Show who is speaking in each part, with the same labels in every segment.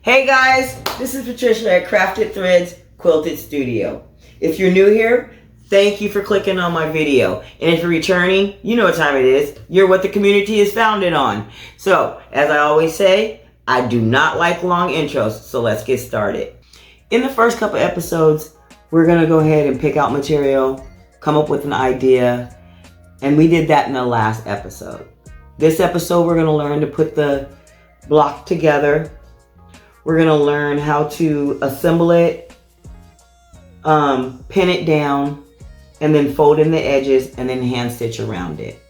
Speaker 1: Hey guys, this is Patricia at Crafted Threads Quilted Studio. If you're new here, thank you for clicking on my video. And if you're returning, you know what time it is. You're what the community is founded on. So, as I always say, I do not like long intros, so let's get started. In the first couple episodes, we're going to go ahead and pick out material, come up with an idea, and we did that in the last episode. This episode, we're going to learn to put the block together. We're going to learn how to assemble it, pin it down, and then fold in the edges and then hand stitch around it.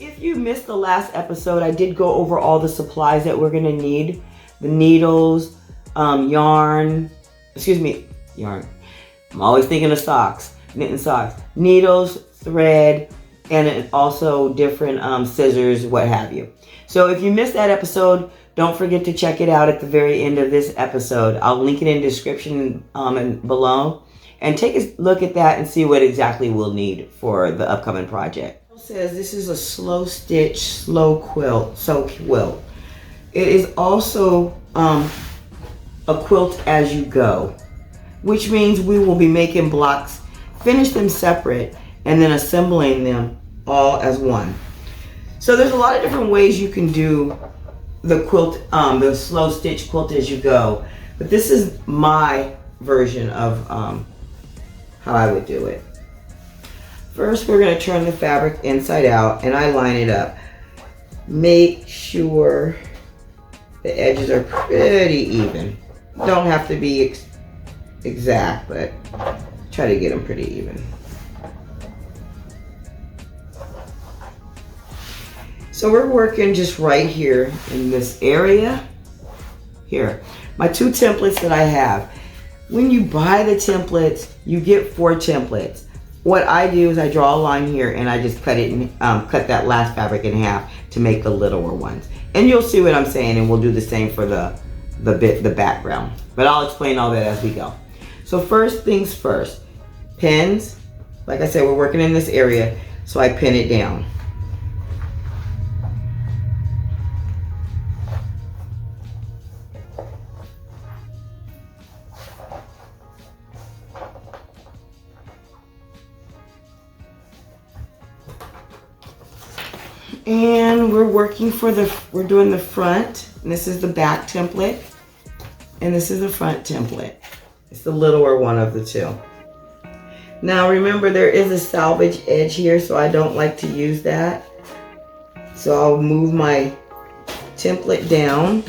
Speaker 1: If you missed the last episode, I did go over all the supplies that we're going to need. The needles, yarn. I'm always thinking of socks, knitting socks. Needles, thread, and also different scissors, what have you. So if you missed that episode, don't forget to check it out at the very end of this episode. I'll link it in the description and below. And take a look at that and see what exactly we'll need for the upcoming project. It says this is a slow stitch, slow quilt. It is also a quilt as you go, which means we will be making blocks, finish them separate, and then assembling them all as one. So there's a lot of different ways you can do the quilt, the slow stitch quilt as you go, but this is my version of how I would do it. First, we're going to turn the fabric inside out, and I line it up. Make sure the edges are pretty even. Don't have to be exact, but try to get them pretty even. So we're working just right here in this area. Here, my 2 templates that I have. When you buy the templates, you get 4 templates. What I do is I draw a line here and I just cut it in, cut that last fabric in half to make the littler ones. And you'll see what I'm saying, and we'll do the same for the background. But I'll explain all that as we go. So first things first, pins. Like I said, we're working in this area, so I pin it down. And we're doing the front, and this is the back template, and this is the front template. It's the littler one of the 2. Now remember, there is a salvage edge here, so I don't like to use that. So I'll move my template down,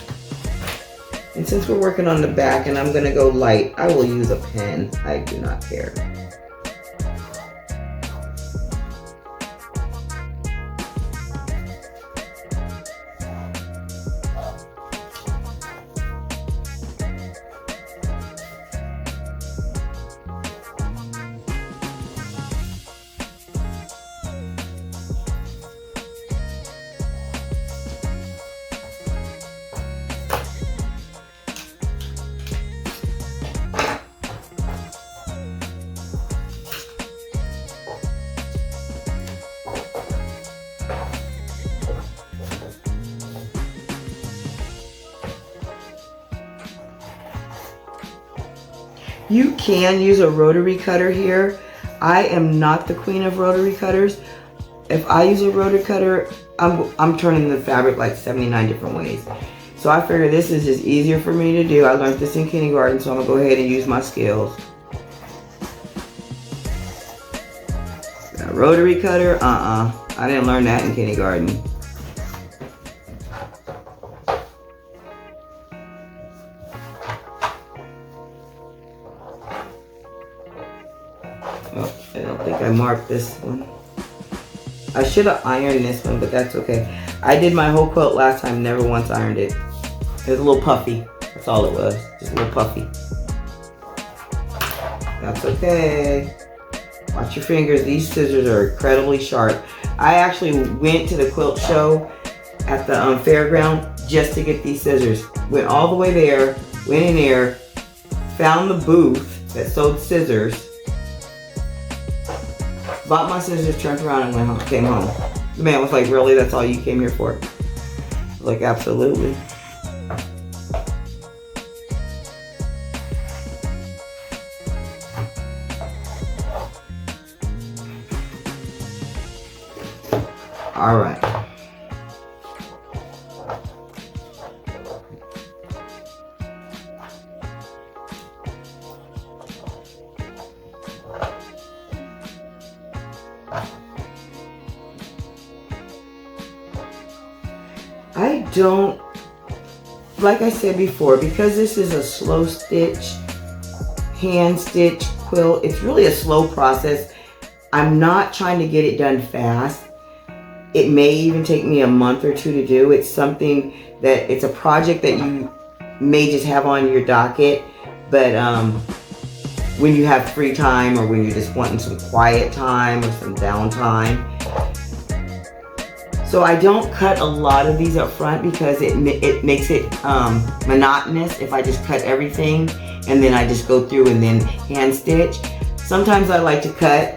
Speaker 1: and since we're working on the back and I'm gonna go light, I will use a pen. I do not care. You can use a rotary cutter here. I am not the queen of rotary cutters. If I use a rotary cutter, I'm turning the fabric like 79 different ways. So I figure this is just easier for me to do. I learned this in kindergarten, so I'm gonna go ahead and use my skills. A rotary cutter, I didn't learn that in kindergarten. Oh, I don't think I marked this one. I should have ironed this one, but that's okay. I did my whole quilt last time, never once ironed it. It was a little puffy. That's all it was. Just a little puffy. That's okay. Watch your fingers. These scissors are incredibly sharp. I actually went to the quilt show at the fairground just to get these scissors. Went all the way there, went in there, found the booth that sold scissors, bought my scissors, turned around, and went home, came home. The man was like, really? That's all you came here for? Like, absolutely. All right. I don't, like I said before, because this is a slow stitch, hand stitch quilt, it's really a slow process. I'm not trying to get it done fast. It may even take me a month or two to do. It's something that, it's a project that you may just have on your docket, but when you have free time or when you're just wanting some quiet time or some downtime. So I don't cut a lot of these up front because it makes it monotonous if I just cut everything and then I just go through and then hand stitch. Sometimes I like to cut,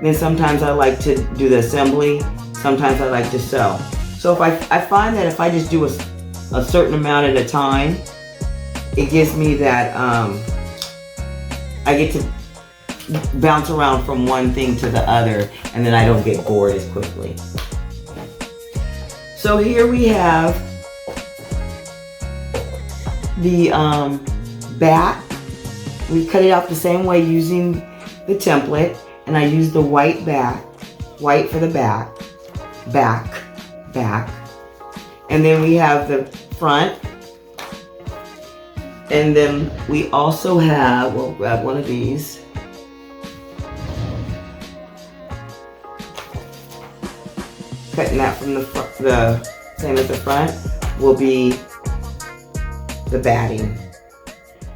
Speaker 1: then sometimes I like to do the assembly, sometimes I like to sew. So if I find that if I just do a certain amount at a time, it gives me that, I get to bounce around from one thing to the other and then I don't get bored as quickly. So here we have the back. We cut it out the same way using the template, and I use the white back, white for the back, back. And then we have the front. And then we also have, we'll grab one of these. Cutting that from the front, the same as the front, will be the batting.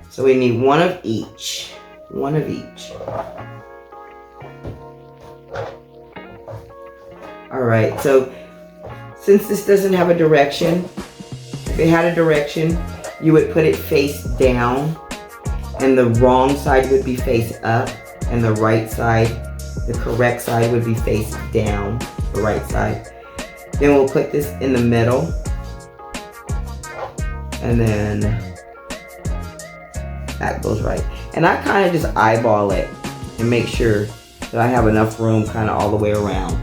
Speaker 1: So we need one of each. One of each. Alright, so since this doesn't have a direction, if it had a direction, you would put it face down, and the wrong side would be face up, and the right side, the correct side would be face down, the right side. Then we'll put this in the middle, and then that goes right. And I kind of just eyeball it and make sure that I have enough room kind of all the way around.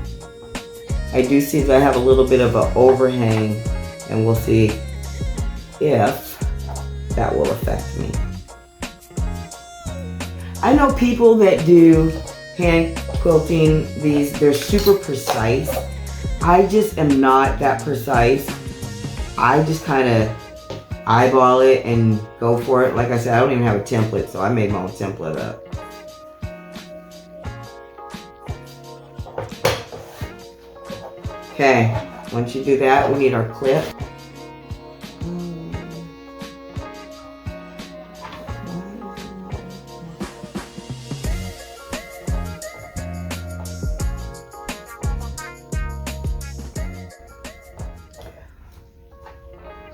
Speaker 1: I do see that I have a little bit of an overhang, and we'll see if that will affect me. I know people that do hand quilting these, they're super precise. I just am not that precise. I just kind of eyeball it and go for it. Like I said, I don't even have a template, so I made my own template up. Okay, once you do that, we need our clip.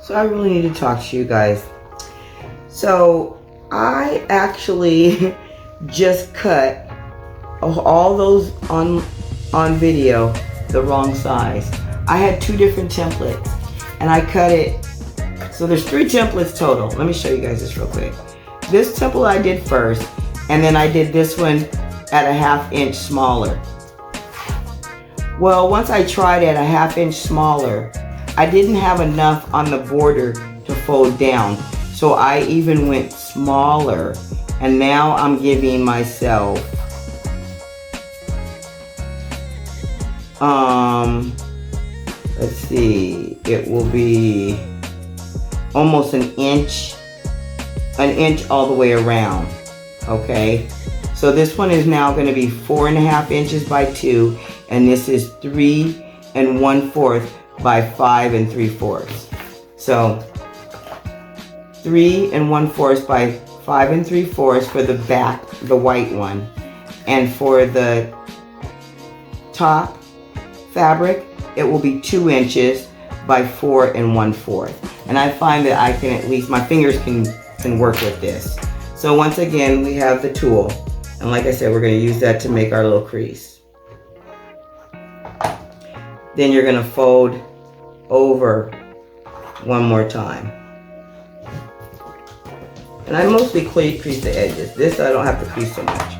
Speaker 1: So I really need to talk to you guys. So I actually just cut all those on video the wrong size. I had two different templates and I cut it. So there's 3 templates total. Let me show you guys this real quick. This template I did first, and then I did this one at a 1/2 inch smaller. Well, once I tried at a 1/2 inch smaller, I didn't have enough on the border to fold down. So I even went smaller, and now I'm giving myself let's see, it will be almost an inch all the way around. Okay, so this one is now going to be 4.5 inches by 2, and this is 3 1/4 by 5 3/4. So 3 1/4 by 5 3/4 for the back, the white one, and for the top fabric, it will be 2 inches by 4 1/4. And I find that I can, at least my fingers can work with this. So once again, we have the tool, and like I said, we're going to use that to make our little crease. Then you're going to fold over one more time. And I mostly crease the edges. This I don't have to crease so much.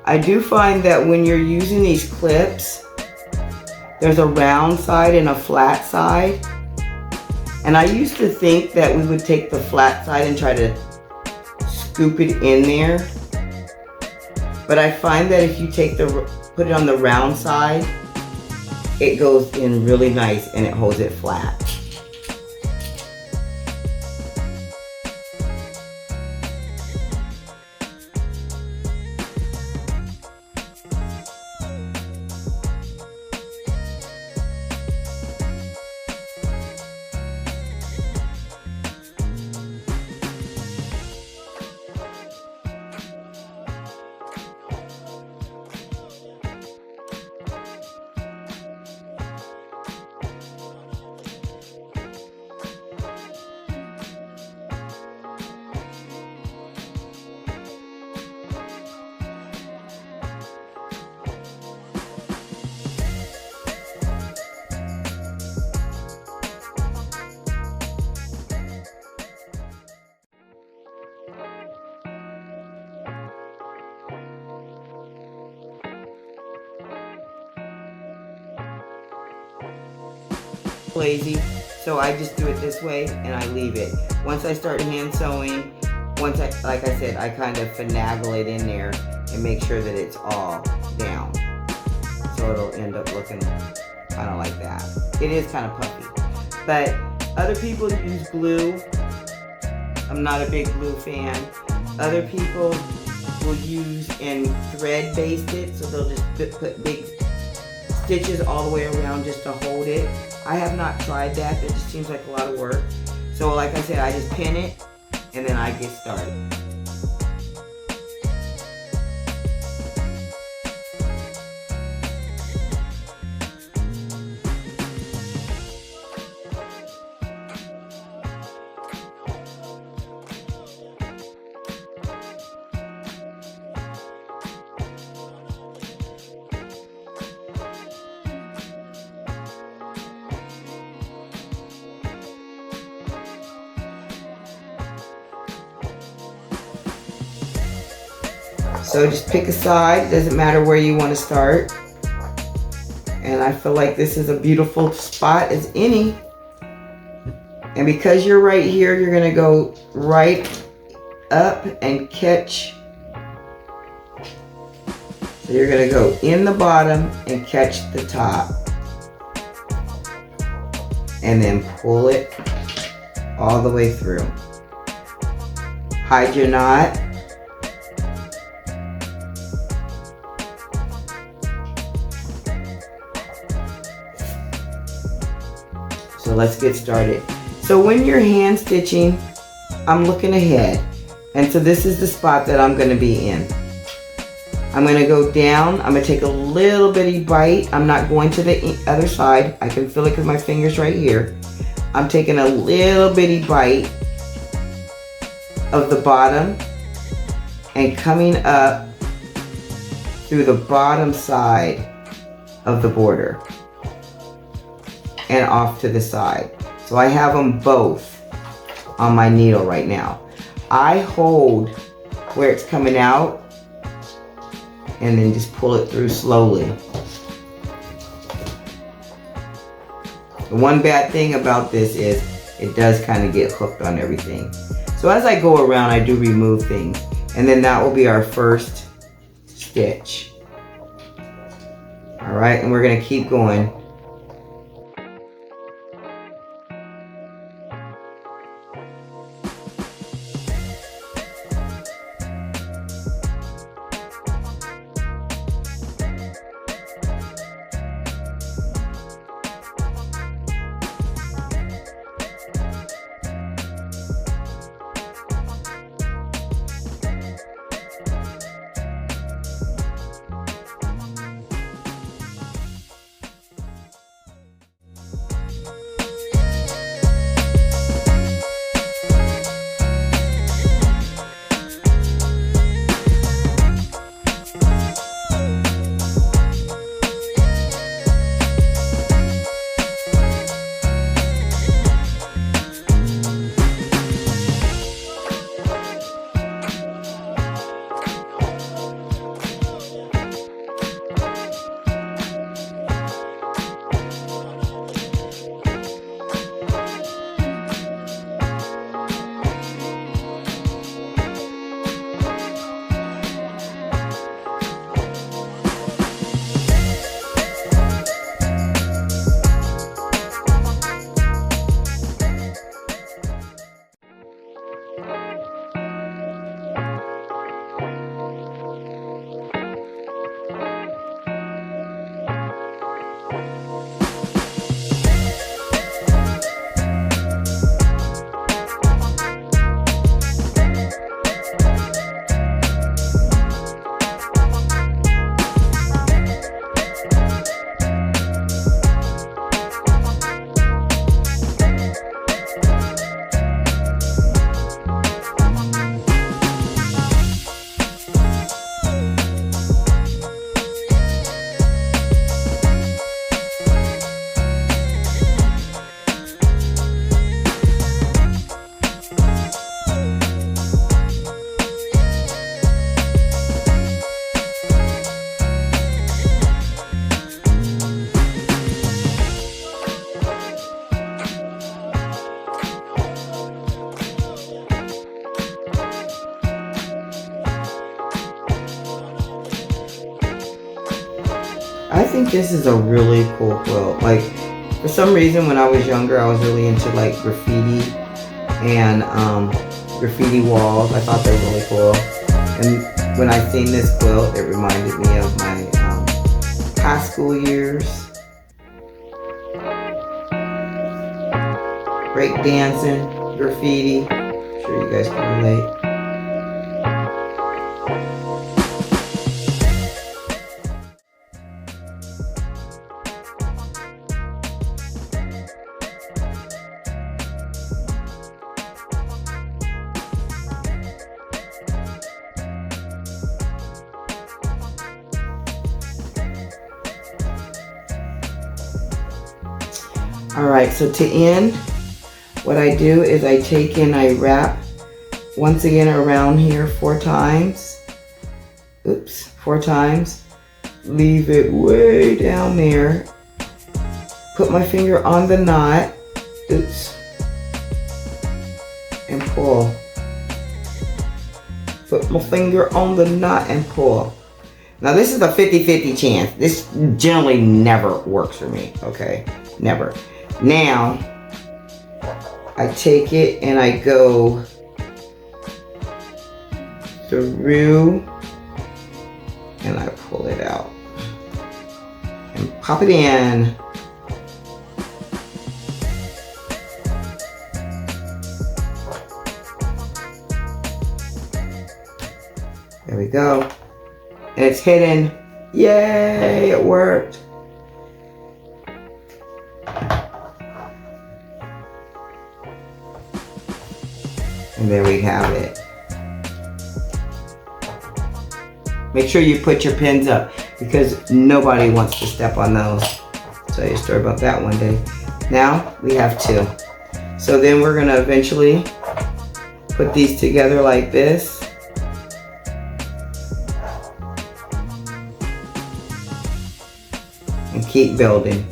Speaker 1: I do find that when you're using these clips, There's a round side and a flat side. And I used to think that we would take the flat side and try to scoop it in there. But I find that if you put it on the round side, it goes in really nice and it holds it flat. Lazy, so I just do it this way and I leave it. Once I start hand sewing, like I said, I kind of finagle it in there and make sure that it's all down. So it'll end up looking kind of like that. It is kind of puffy. But other people use glue. I'm not a big glue fan. Other people will use and thread baste it, so they'll just put big stitches all the way around just to hold it. I have not tried that. That just seems like a lot of work. So like I said, I just pin it and then I get started. So just pick a side, doesn't matter where you want to start. And I feel like this is a beautiful spot as any. And because you're right here, you're going to go right up and catch. So you're going to go in the bottom and catch the top. And then pull it all the way through. Hide your knot. So let's get started. So when you're hand stitching, I'm looking ahead. And so this is the spot that I'm going to be in. I'm going to go down. I'm going to take a little bitty bite. I'm not going to the other side. I can feel it because my finger's right here. I'm taking a little bitty bite of the bottom and coming up through the bottom side of the border and off to the side. So I have them both on my needle right now. I hold where it's coming out and then just pull it through slowly. The one bad thing about this is it does kind of get hooked on everything. So as I go around, I do remove things. And then that will be our first stitch. All right, and we're gonna keep going. I think this is a really cool quilt. Like, for some reason when I was younger, I was really into like graffiti and graffiti walls. I thought they were really cool. And when I seen this quilt, it reminded me of my high school years. Break dancing, graffiti. I'm sure you guys can relate. Alright, so to end, what I do is I take and I wrap once again around here 4 times. Oops, 4 times. Leave it way down there. Put my finger on the knot. Oops. And pull. Put my finger on the knot and pull. Now this is a 50-50 chance. This generally never works for me, okay? Never. Now, I take it and I go through and I pull it out and pop it in. There we go. And it's hidden. Yay, it worked. And there we have it. Make sure you put your pins up because nobody wants to step on those. I'll tell you a story about that one day. Now we have 2. So then we're gonna eventually put these together like this. And keep building.